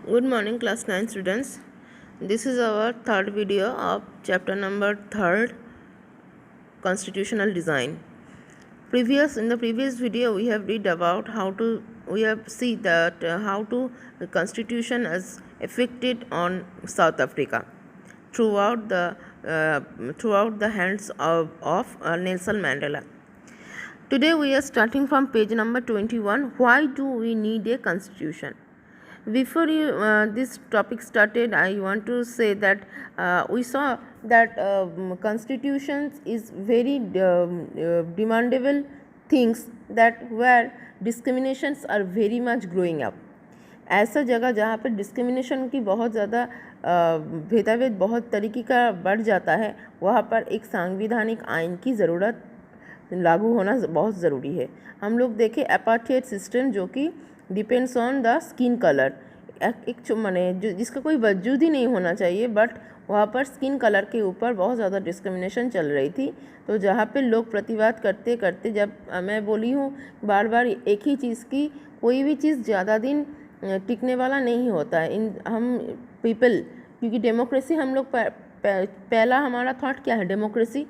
Good morning, class 9 students. This is our third video of chapter number 3, constitutional design. In the previous video we have read about we have see that how to the constitution is affected on South Africa throughout the hands of Nelson Mandela. Today we are starting from page number 21. Why do we need a constitution? Before this topic started, I want to say that we saw that constitutions is very demandable things that where discriminations are very much growing up. ऐसा जगह जहाँ पर discrimination की बहुत ज़्यादा भेदाभेद बहुत तरीके का बढ़ जाता है, वहाँ पर एक सांविधानिक आइन की ज़रूरत लागू होना बहुत ज़रूरी है. हम लोग देखें अपार्थाइड सिस्टम जो कि depends on the skin colour, एक माने जिसका कोई वजूद ही नहीं होना चाहिए, बट वहाँ पर स्किन कलर के ऊपर बहुत ज़्यादा डिस्क्रिमिनेशन चल रही थी. तो जहाँ पे लोग प्रतिवाद करते करते, जब मैं बोली हूँ बार बार एक ही चीज़ की, कोई भी चीज़ ज़्यादा दिन टिकने वाला नहीं होता है. हम पीपल, क्योंकि डेमोक्रेसी हम लोग पहला हमारा थॉट क्या है, डेमोक्रेसी.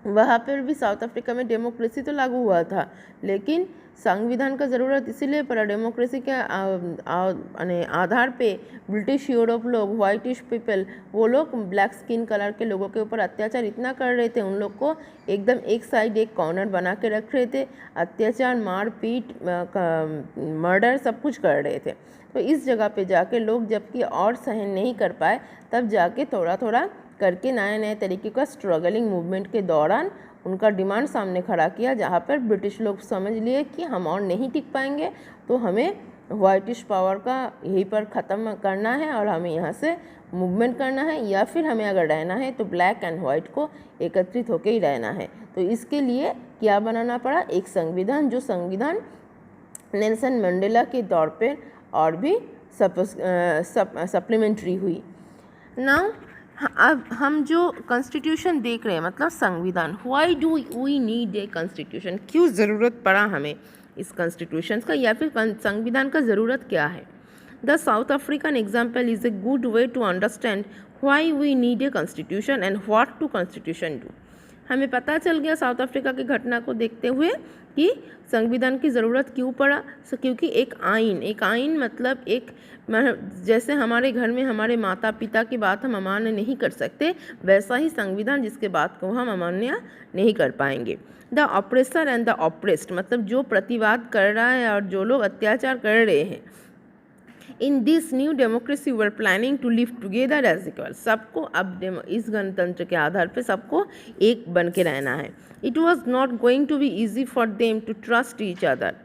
वहाँ पर भी साउथ अफ्रीका में डेमोक्रेसी तो लागू हुआ था, लेकिन संविधान का ज़रूरत इसीलिए पड़ा. डेमोक्रेसी के आधार पे ब्रिटिश यूरोप लोग, वाइटिश पीपल, वो लोग ब्लैक स्किन कलर के लोगों के ऊपर अत्याचार इतना कर रहे थे, उन लोग को एकदम एक साइड एक कॉर्नर बना के रख रहे थे. अत्याचार, मार पीट, मर्डर सब कुछ कर रहे थे. तो इस जगह पे जाके लोग जबकि और सहन नहीं कर पाए, तब जाके थोड़ा थोड़ा करके नए नए तरीके का स्ट्रगलिंग मूवमेंट के दौरान उनका डिमांड सामने खड़ा किया, जहाँ पर ब्रिटिश लोग समझ लिए कि हम और नहीं टिक पाएंगे, तो हमें वाइटिश पावर का यहीं पर ख़त्म करना है और हमें यहाँ से मूवमेंट करना है, या फिर हमें अगर रहना है तो ब्लैक एंड वाइट को एकत्रित होकर ही रहना है. तो इसके लिए क्या बनाना पड़ा, एक संविधान, जो संविधान नेल्सन मंडेला के दौर पर और भी सप्लीमेंट्री हुई. नाउ अब हम जो कॉन्स्टिट्यूशन देख रहे हैं, मतलब संविधान, why do we need a constitution, क्यों ज़रूरत पड़ा हमें इस कॉन्स्टिट्यूशन का, या फिर संविधान का ज़रूरत क्या है. The South African example is a good way to understand why we need a constitution and what to constitution do. हमें पता चल गया साउथ अफ्रीका की घटना को देखते हुए कि संविधान की ज़रूरत क्यों पड़ा. क्योंकि एक आइन मतलब एक, जैसे हमारे घर में हमारे माता पिता की बात हम अमान्य नहीं कर सकते, वैसा ही संविधान जिसके बात को हम अमान्य नहीं कर पाएंगे. The oppressor and the oppressed, मतलब जो प्रतिवाद कर रहा है और जो लोग अत्याचार कर रहे हैं. In this new democracy we are planning to live together as equal. सबको अब इस गणतंत्र के आधार पर सबको एक बन के रहना है. It was not going to be easy for them to trust each other.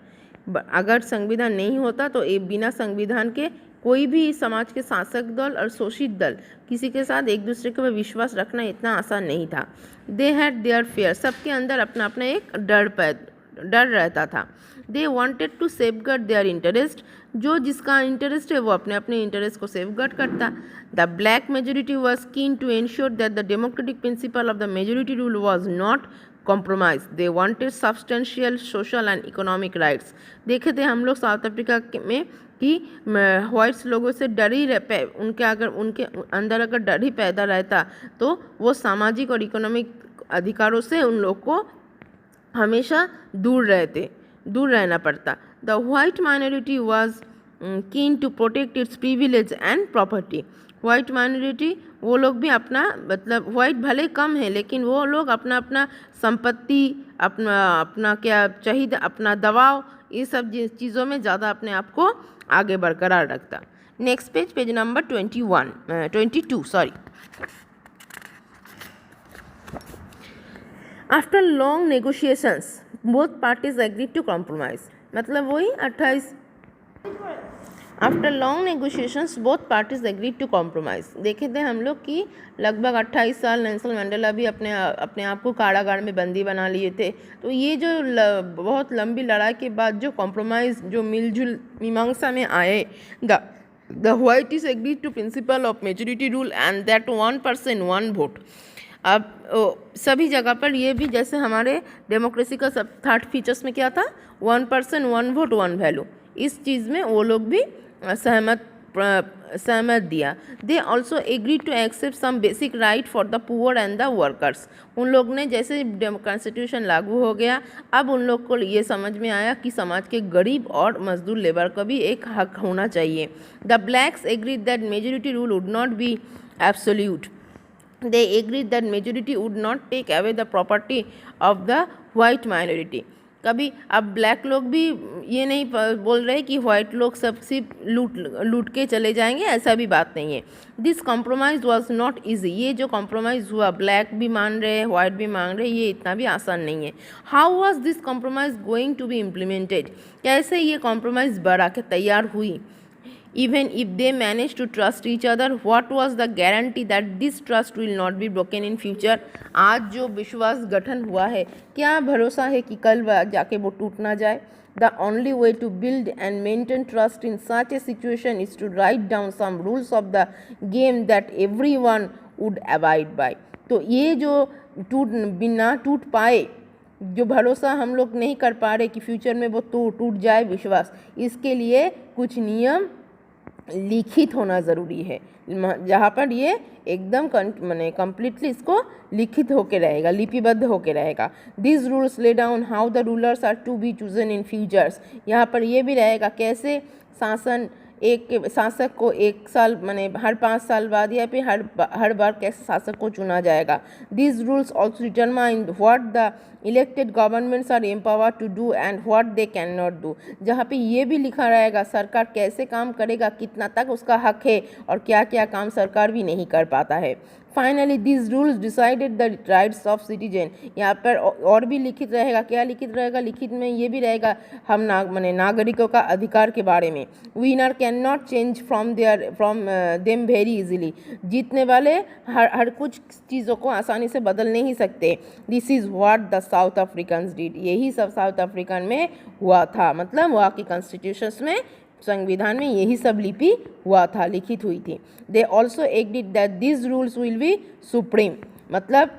अगर संविधान नहीं होता तो बिना संविधान के कोई भी समाज के शासक दल और शोषित दल किसी के साथ एक दूसरे के ऊपर विश्वास रखना इतना आसान नहीं था. दे हैड देयर फेयर, सबके अंदर अपना अपना एक डर रहता था. They wanted to safeguard their interest, जो जिसका इंटरेस्ट है वो अपने अपने इंटरेस्ट को सेफगार्ड करता. The black majority was keen to ensure that the democratic principle of the majority rule was not compromise. They wanted substantial social and economic rights. देखे थे हम लोग साउथ अफ्रीका में कि वाइट्स लोगों से डर ही उनके अंदर अगर डर ही पैदा रहता तो वो सामाजिक और इकोनॉमिक अधिकारों से उन लोग को हमेशा दूर रहना पड़ता. The white minority was keen to protect its privilege and property. White minority वो लोग भी अपना, मतलब वाइट भले कम है लेकिन वो लोग अपना अपना संपत्ति, अपना क्या चाहिए, अपना दबाव, ये सब चीज़ों में ज़्यादा अपने आप को आगे बरकरार रखता. Next page number 22 sorry. After long negotiations both parties agreed to compromise, मतलब वही 28. After long negotiations both parties agreed to compromise. देखे थे हम लोग कि लगभग 28 साल नेल्सन मंडेला भी अपने आप को कारागार में बंदी बना लिए थे. तो ये जो बहुत लंबी लड़ाई के बाद जो कॉम्प्रोमाइज़, जो मिलजुल मीमांसा में आए, the whites agreed to principle of majority rule and that 1 person 1 vote. अब सभी जगह पर ये भी जैसे हमारे डेमोक्रेसी का सब थर्ड फीचर्स में क्या था, 1 person 1 vote 1 value, इस चीज़ में वो लोग भी सहमत सहमत दिया। They also agree to accept some basic right for the poor and the workers. उन लोग ने जैसे कॉन्स्टिट्यूशन लागू हो गया, अब उन लोग को ये समझ में आया कि समाज के गरीब और मजदूर लेबर का भी एक हक होना चाहिए। The blacks agree that majority rule would not be absolute. They agreed that majority would not take away the property of the white minority. कभी अब ब्लैक लोग भी ये नहीं बोल रहे कि वाइट लोग सब सिर्फ लूट के चले जाएंगे, ऐसा भी बात नहीं है। This compromise was not easy. ये जो कॉम्प्रोमाइज़ हुआ, ब्लैक भी मान रहे हैं, वाइट भी मान रहे हैं, ये इतना भी आसान नहीं है। How was this compromise going to be implemented? कैसे ये कॉम्प्रोमाइज़ बना के तैयार हुई? Even if they manage to trust each other, what was the guarantee that this trust will not be broken in future? आज जो विश्वास गठन हुआ है, क्या भरोसा है कि कल जाके वो टूट ना जाए? The only way to build and maintain trust in such a situation is to write down some rules of the game that everyone would abide by. तो ये जो बिना टूट पाए, जो भरोसा हम लोग नहीं कर पा रहे कि फ्यूचर में वो टूट जाए विश्वास, इसके लिए कुछ नियम लिखित होना ज़रूरी है, जहाँ पर ये एकदम माने कम्प्लीटली इसको लिखित होके रहेगा, लिपिबद्ध होके रहेगा। This rules lay down how the rulers are to be chosen in futures. यहाँ पर ये भी रहेगा कैसे शासक को एक साल माने हर 5 साल बाद या फिर हर बार कैसे शासक को चुना जाएगा। This rules also determine what the elected governments are empowered to do and what they can not do. जहाँ पे ये भी लिखा रहेगा सरकार कैसे काम करेगा, कितना तक उसका हक है और क्या क्या काम सरकार भी नहीं कर पाता है। Finally this rules decided the rights of citizen. यहाँ पर और भी लिखित रहेगा, क्या लिखित रहेगा? लिखित में ये भी रहेगा हम नागरिकों का अधिकार के बारे में। Winner can not change from them very easily. जीतने वाले हर कुछ चीज़ों को आसानी से बदल नहीं सकते। This is what the south Africans did. यही सब साउथ अफ्रीकन में हुआ था, मतलब वहाँ की कॉन्स्टिट्यूशंस में, संविधान में यही सब लिपि हुआ था, लिखित हुई थी। They also agreed that this rules will be supreme, मतलब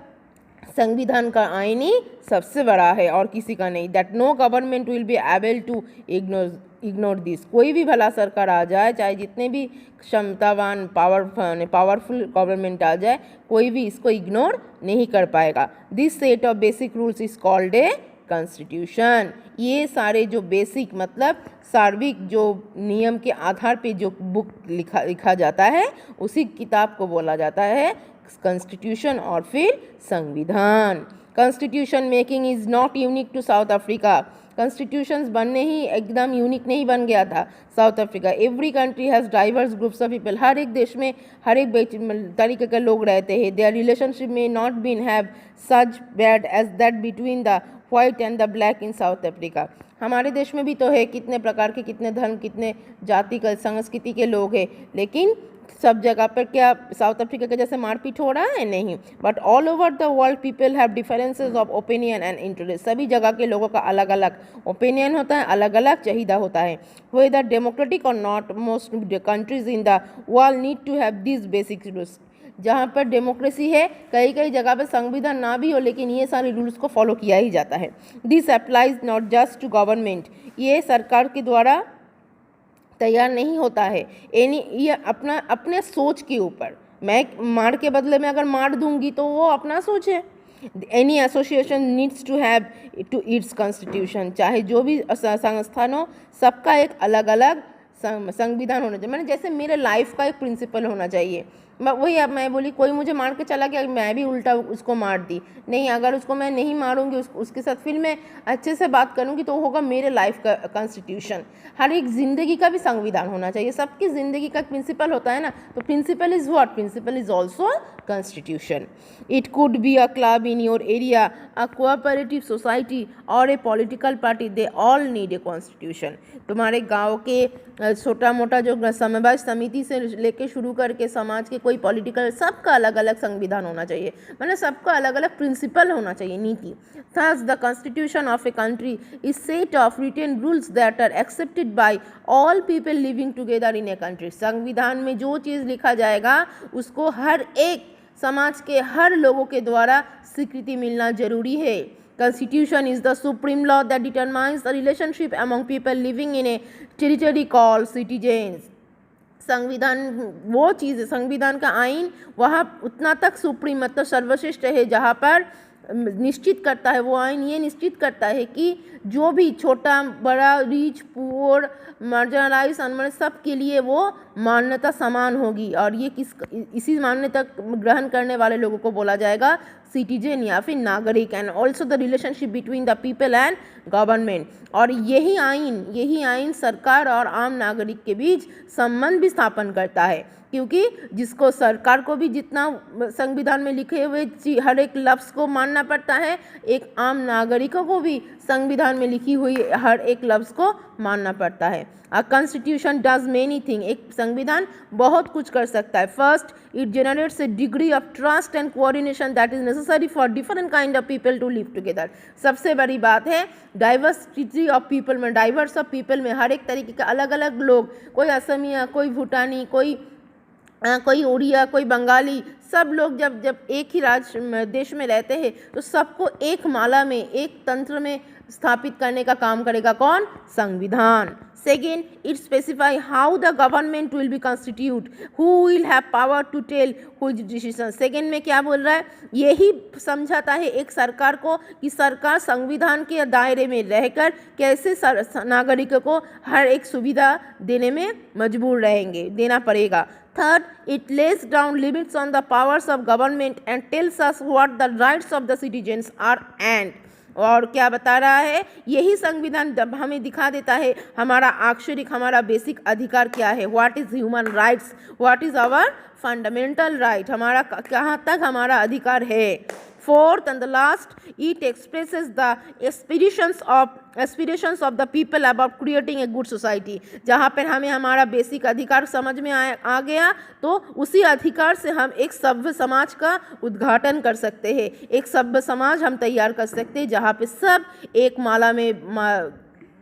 संविधान का आईन ही सबसे बड़ा है और किसी का नहीं। That no government will be able to ignore this. कोई भी भला सरकार आ जाए, चाहे जितने भी क्षमतावान पावरफुल गवर्नमेंट आ जाए, कोई भी इसको इग्नोर नहीं कर पाएगा। This set of basic rules is called a constitution. ये सारे जो बेसिक मतलब सार्विक जो नियम के आधार पे जो बुक लिखा जाता है, उसी किताब को बोला जाता है कॉन्स्टिट्यूशन और फिर संविधान। Constitution making is not unique to South Africa. Constitutions बनने ही एकदम यूनिक नहीं बन गया था South Africa. Every country has diverse groups of people. हर एक देश में हर एक तरीके के लोग रहते हैं। देयर रिलेशनशिप में not been have such bad as that between the white and the black in South Africa. हमारे देश में भी तो है कितने प्रकार के, कितने धर्म, कितने जाति का संस्कृति के लोग हैं, लेकिन सब जगह पर क्या साउथ अफ्रीका के जैसे मारपीट हो रहा है? नहीं। But all over the world people have differences of opinion and interest. सभी जगह के लोगों का अलग अलग ओपिनियन होता है, अलग अलग चाहिदा होता है। वेदर डेमोक्रेटिक और not, most countries in the world need to have this basic rules. जहाँ पर डेमोक्रेसी है, कई कई जगह पर संविधान ना भी हो, लेकिन ये सारे रूल्स को फॉलो किया ही जाता है। This applies not just to government. ये सरकार के द्वारा तैयार नहीं होता है, ये अपने सोच के ऊपर। मैं मार के बदले में अगर मार दूंगी तो वो अपना सोच है। Any association needs to have to its constitution. चाहे जो भी संस्थान हो, सबका एक अलग अलग संविधान होना चाहिए। मैंने जैसे मेरे लाइफ का एक प्रिंसिपल होना चाहिए। वही अब मैं बोली कोई मुझे मार के चला गया, मैं भी उल्टा उसको मार दी, नहीं, अगर उसको मैं नहीं मारूंगी, उसके साथ फिर मैं अच्छे से बात करूंगी तो होगा मेरे लाइफ का कॉन्स्टिट्यूशन। हर एक ज़िंदगी का भी संविधान होना चाहिए। सबकी ज़िंदगी का प्रिंसिपल होता है ना, तो principle is what? Principle is also constitution. It could be a club in your area, a cooperative society और a political party, they all need a constitution. तुम्हारे गाँव के छोटा मोटा जो समवाय समिति से लेके शुरू करके समाज के कोई पॉलिटिकल, सबका अलग अलग संविधान होना चाहिए, मतलब सबका अलग अलग प्रिंसिपल होना चाहिए, नीति। Thus, the constitution of a country is set of written rules that are accepted by all people living together in a country. संविधान में जो चीज़ लिखा जाएगा उसको हर एक समाज के हर लोगों के द्वारा स्वीकृति मिलना जरूरी है। Constitution is the supreme law that determines the relationship among people living in a territory called citizens. संविधान वो चीज़ है, संविधान का आइन वह उतना तक सुप्रीम मतलब सर्वश्रेष्ठ है जहाँ पर निश्चित करता है, वो आइन ये निश्चित करता है कि जो भी छोटा बड़ा रिच पुअर मार्जिनलाइज अनमर्ज सब के लिए वो मान्यता समान होगी। और ये इसी मान्यता ग्रहण करने वाले लोगों को बोला जाएगा सिटीजन या फिर नागरिक। And also the relationship between the people and government. और यही आइन सरकार और आम नागरिक के बीच संबंध भी स्थापन करता है, क्योंकि जिसको सरकार को भी जितना संविधान में लिखे हुए हर एक लफ्ज़ को मानना पड़ता है, एक आम नागरिकों को भी संविधान में लिखी हुई हर एक लफ्ज़ को मानना पड़ता है। A constitution does many thing, एक संविधान बहुत कुछ कर सकता है। First, it generates a degree of trust and coordination that is necessary for different kind of people to live together. सबसे बड़ी बात है डाइवर्सिटी ऑफ पीपल में, डाइवर्स ऑफ पीपल में हर एक तरीके के अलग अलग लोग, कोई असमिया, कोई भूटानी, कोई उड़िया, कोई बंगाली, सब लोग जब एक ही देश में रहते हैं तो सबको एक माला में एक तंत्र में स्थापित करने का काम करेगा कौन? संविधान। Second, it specify how the government will be constitute, who will have power to tell whose decision. Second में क्या बोल रहा है? यही समझाता है एक सरकार को कि सरकार संविधान के दायरे में रहकर कैसे नागरिकों को हर एक सुविधा देने में मजबूर देना पड़ेगा। Third, it lays down limits on the powers of government and tells us what the rights of the citizens are and और क्या बता रहा है? यही संविधान हमें दिखा देता है हमारा आक्षरिक, हमारा बेसिक अधिकार क्या है। What is human rights, what is our fundamental right, हमारा कहाँ तक हमारा अधिकार है। Fourth and the last, it expresses the aspirations of the people about creating a good society। जहाँ पर हमें हमारा बेसिक अधिकार समझ में आ गया तो उसी अधिकार से हम एक सभ्य समाज का उद्घाटन कर सकते हैं, एक सभ्य समाज हम तैयार कर सकते हैं जहाँ पे सब एक माला में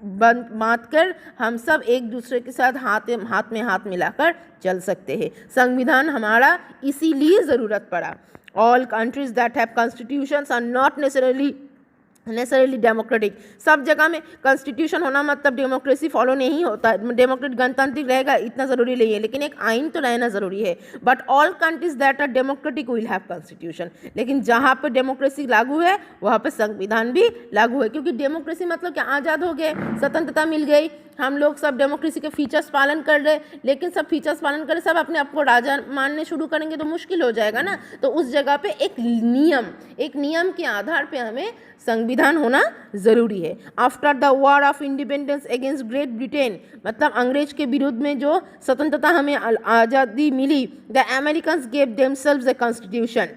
बांध कर हम सब एक दूसरे के साथ हाथ में हाथ मिलाकर चल सकते हैं। संविधान हमारा इसीलिए ज़रूरत पड़ा। All countries that have constitutions are not necessarily democratic। सब जगह में कॉन्स्टिट्यूशन होना मतलब डेमोक्रेसी फॉलो नहीं होता, डेमोक्रेट गणतांत्रिक रहेगा इतना ज़रूरी नहीं है, लेकिन एक आइन तो रहना ज़रूरी है। But all countries that are democratic will have constitution. लेकिन जहाँ पर डेमोक्रेसी लागू है वहाँ पर संविधान भी लागू है, क्योंकि डेमोक्रेसी मतलब क्या? आज़ाद हो गए, स्वतंत्रता मिल गई, हम लोग सब डेमोक्रेसी के फीचर्स पालन कर रहे, लेकिन सब फीचर्स पालन कर सब अपने आप को राजा मानने शुरू करेंगे तो मुश्किल हो जाएगा ना। तो उस जगह पे एक नियम के आधार पे हमें संविधान होना ज़रूरी है। After the war of independence against Great Britain, मतलब अंग्रेज के विरुद्ध में जो स्वतंत्रता हमें आज़ादी मिली, the Americans gave themselves a constitution.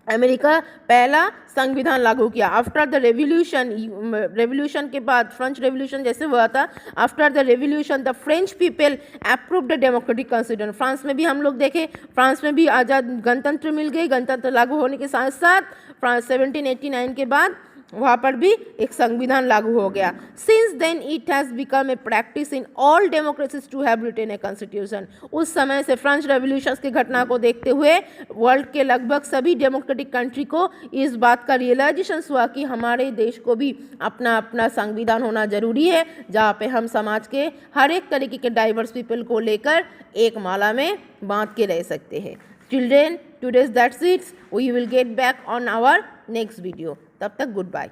America पहला संविधान लागू किया। आफ्टर द रेवोल्यूशन के बाद, फ्रेंच रेवोल्यूशन जैसे हुआ था, after the revolution the French people approved the democratic constitution. France में भी हम लोग देखें, फ्रांस में भी आज़ाद गणतंत्र मिल गई, गणतंत्र लागू होने के साथ साथ फ्रांस 1789 के बाद वहाँ पर भी एक संविधान लागू हो गया। Since then it has become a practice in all democracies to have written a constitution. उस समय से फ्रेंच रेवोल्यूशन की घटना को देखते हुए वर्ल्ड के लगभग सभी डेमोक्रेटिक कंट्री को इस बात का रियलाइजेशन हुआ कि हमारे देश को भी अपना अपना संविधान होना ज़रूरी है, जहाँ पे हम समाज के हर एक तरीके के डाइवर्स पीपल को लेकर एक माला में बांध के रह सकते हैं। Children, today's that's it. We will get back on our next video. तब तक गुड बाय।